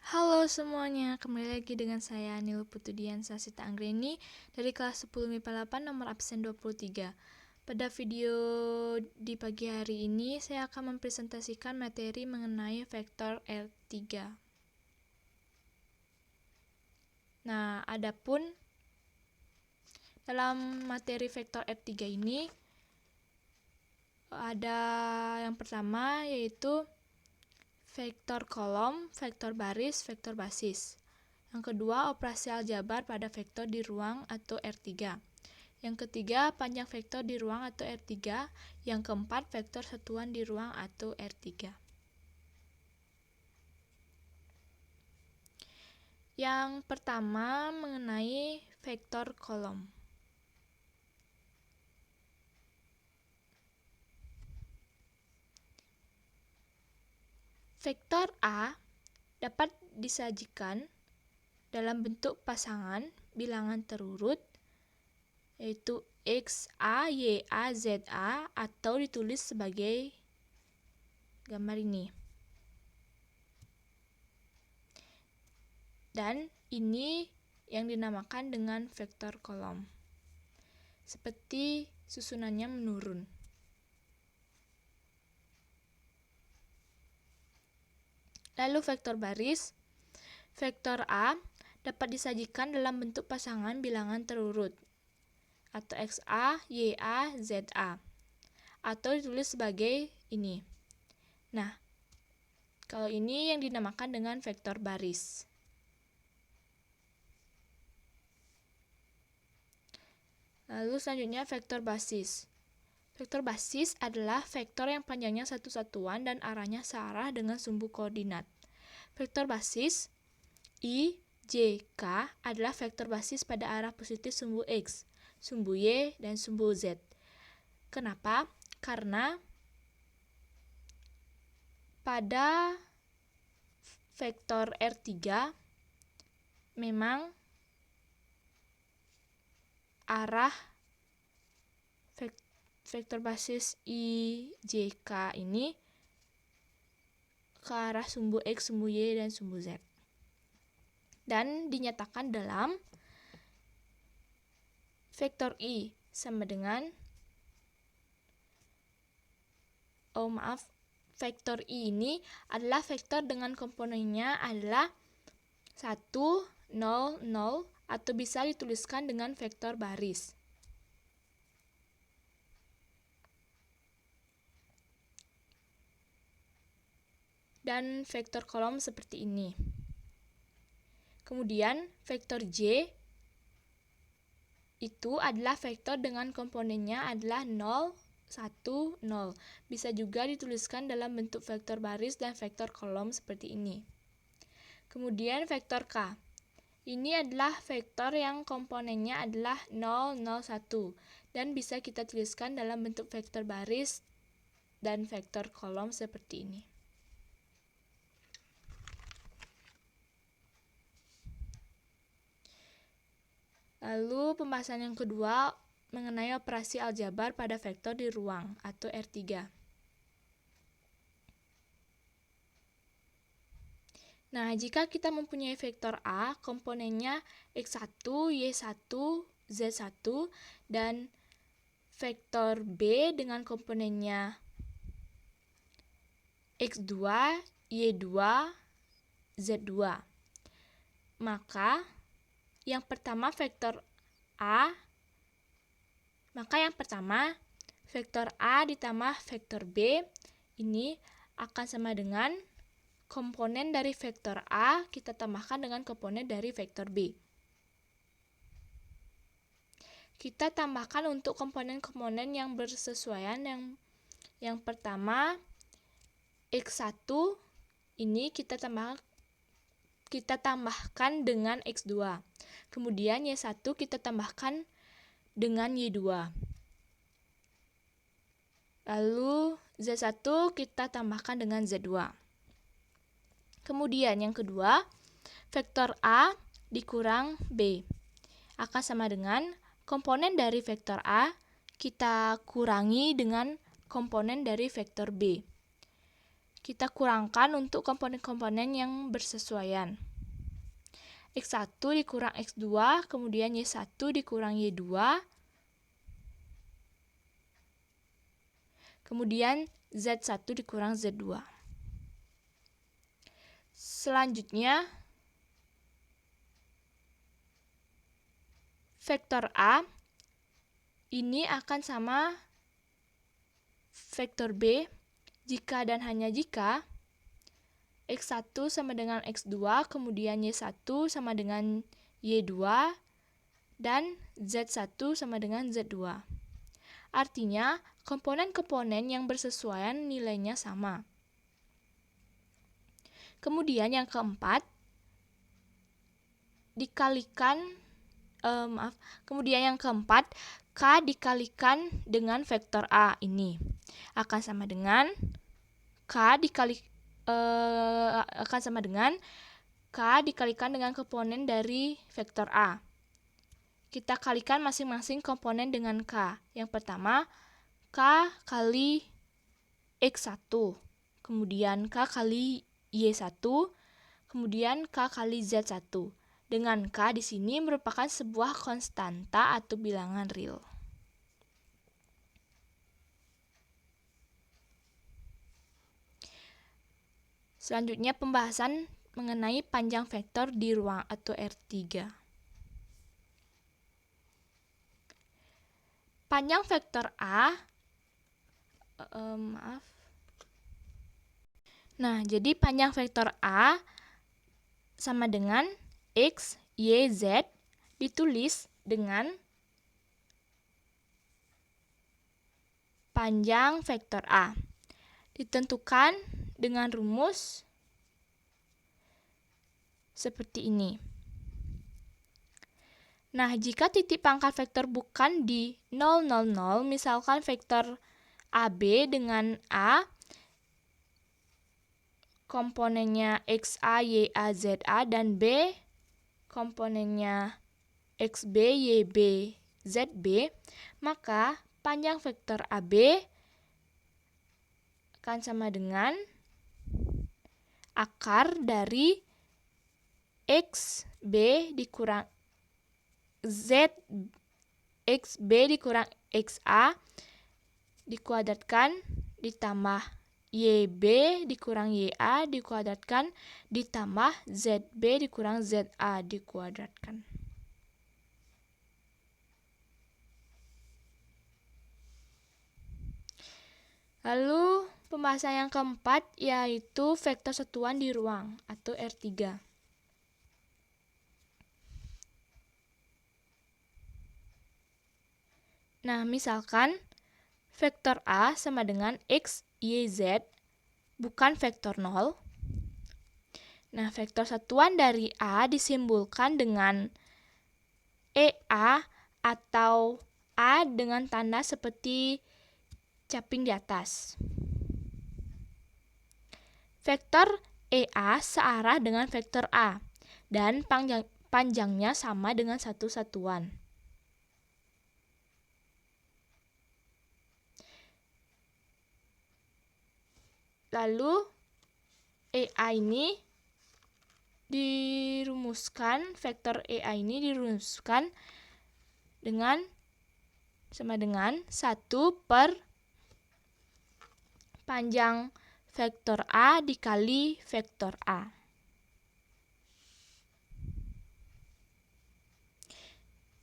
Halo semuanya, kembali lagi dengan saya Nil Putudiansa Sita Anggreni dari kelas 10 MIPA 8 nomor absen 23. Pada video di pagi hari ini saya akan mempresentasikan materi mengenai vektor R3. Nah, adapun dalam materi vektor R3 ini ada yang pertama yaitu vektor kolom, vektor baris, vektor basis. Yang kedua, operasi aljabar pada vektor di ruang atau R3. Yang ketiga, panjang vektor di ruang atau R3. Yang keempat, vektor satuan di ruang atau R3. Yang pertama mengenai vektor kolom. Vektor A dapat disajikan dalam bentuk pasangan bilangan terurut yaitu X, A, Y, A, Z, A atau ditulis sebagai gambar ini. Dan ini yang dinamakan dengan vektor kolom. Seperti susunannya menurun. Lalu vektor baris. Vektor A dapat disajikan dalam bentuk pasangan bilangan terurut atau XA, YA, ZA atau ditulis sebagai ini. Nah, kalau ini yang dinamakan dengan vektor baris. Lalu selanjutnya vektor basis. Vektor basis adalah vektor yang panjangnya satu satuan dan arahnya searah dengan sumbu koordinat. Vektor basis I, J, K adalah vektor basis pada arah positif sumbu X, sumbu Y, dan sumbu Z. Kenapa? Karena pada vektor R3 memang arah vektor basis I, J, K ini ke arah sumbu X, sumbu Y, dan sumbu Z. Dan dinyatakan dalam vektor I sama dengan vektor I ini adalah vektor dengan komponennya adalah 1, 0, 0 atau bisa dituliskan dengan vektor baris. Dan vektor kolom seperti ini. Kemudian vektor J itu adalah vektor dengan komponennya adalah 0, 1, 0. Bisa juga dituliskan dalam bentuk vektor baris dan vektor kolom seperti ini. Kemudian vektor K. Ini adalah vektor yang komponennya adalah 0, 0, 1 dan bisa kita tuliskan dalam bentuk vektor baris dan vektor kolom seperti ini. Lalu pembahasan yang kedua mengenai operasi aljabar pada vektor di ruang atau R3. Nah, jika kita mempunyai vektor A, komponennya X1, Y1, Z1, dan vektor B dengan komponennya X2, Y2, Z2. Maka yang pertama vektor A ditambah vektor B ini akan sama dengan komponen dari vektor A kita tambahkan dengan komponen dari vektor B. Kita tambahkan untuk komponen-komponen yang bersesuaian. Yang pertama X1 ini kita tambahkan dengan X2. Kemudian Y1 kita tambahkan dengan Y2. Lalu Z1 kita tambahkan dengan Z2. Kemudian yang kedua, vektor A dikurang B akan sama dengan komponen dari vektor A kita kurangi dengan komponen dari vektor B. kita kurangkan untuk komponen-komponen yang bersesuaian. X1 dikurang X2, kemudian Y1 dikurang Y2, kemudian Z1 dikurang Z2. Selanjutnya, vektor A ini akan sama vektor B jika dan hanya jika X1 sama dengan X2, kemudian Y1 sama dengan Y2, dan Z1 sama dengan Z2. Artinya, komponen-komponen yang bersesuaian nilainya sama. Kemudian yang keempat, K dikalikan dengan vektor A ini akan sama dengan K dikalikan dengan komponen dari vektor A. Kita kalikan masing-masing komponen dengan K. Yang pertama, K kali X1, kemudian K kali Y1, kemudian K kali Z1. Dengan K di sini merupakan sebuah konstanta atau bilangan real. Selanjutnya pembahasan mengenai panjang vektor di ruang atau R3. Panjang vektor A, Nah, jadi panjang vektor A sama dengan X, Y, Z ditulis dengan panjang vektor A. Ditentukan dengan rumus seperti ini. Nah, jika titik pangkal vektor bukan di 0, 0, 0, misalkan vektor AB dengan A, komponennya XA, YA, ZA, dan B, komponennya XB, YB, ZB, maka panjang vektor AB akan sama dengan akar dari XB dikurang Z, XB dikurang XA dikuadratkan ditambah YB dikurang YA dikuadratkan ditambah ZB dikurang ZA dikuadratkan. Lalu pembahasan yang keempat yaitu vektor satuan di ruang atau R3. Nah, misalkan vektor A sama dengan X, Y, Z bukan vektor 0. Nah, vektor satuan dari A disimbolkan dengan EA atau A dengan tanda seperti caping di atas. Vektor EA searah dengan vektor A dan panjangnya sama dengan satu satuan. Lalu EA ini dirumuskan, vektor EA ini dirumuskan dengan sama dengan 1 per panjang vektor A dikali vektor A.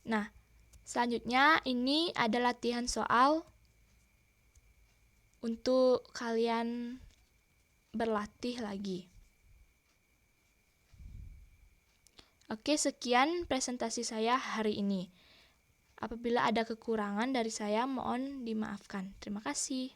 Nah, selanjutnya ini ada latihan soal untuk kalian berlatih lagi. Oke, sekian presentasi saya hari ini. Apabila ada kekurangan dari saya, mohon dimaafkan. Terima kasih.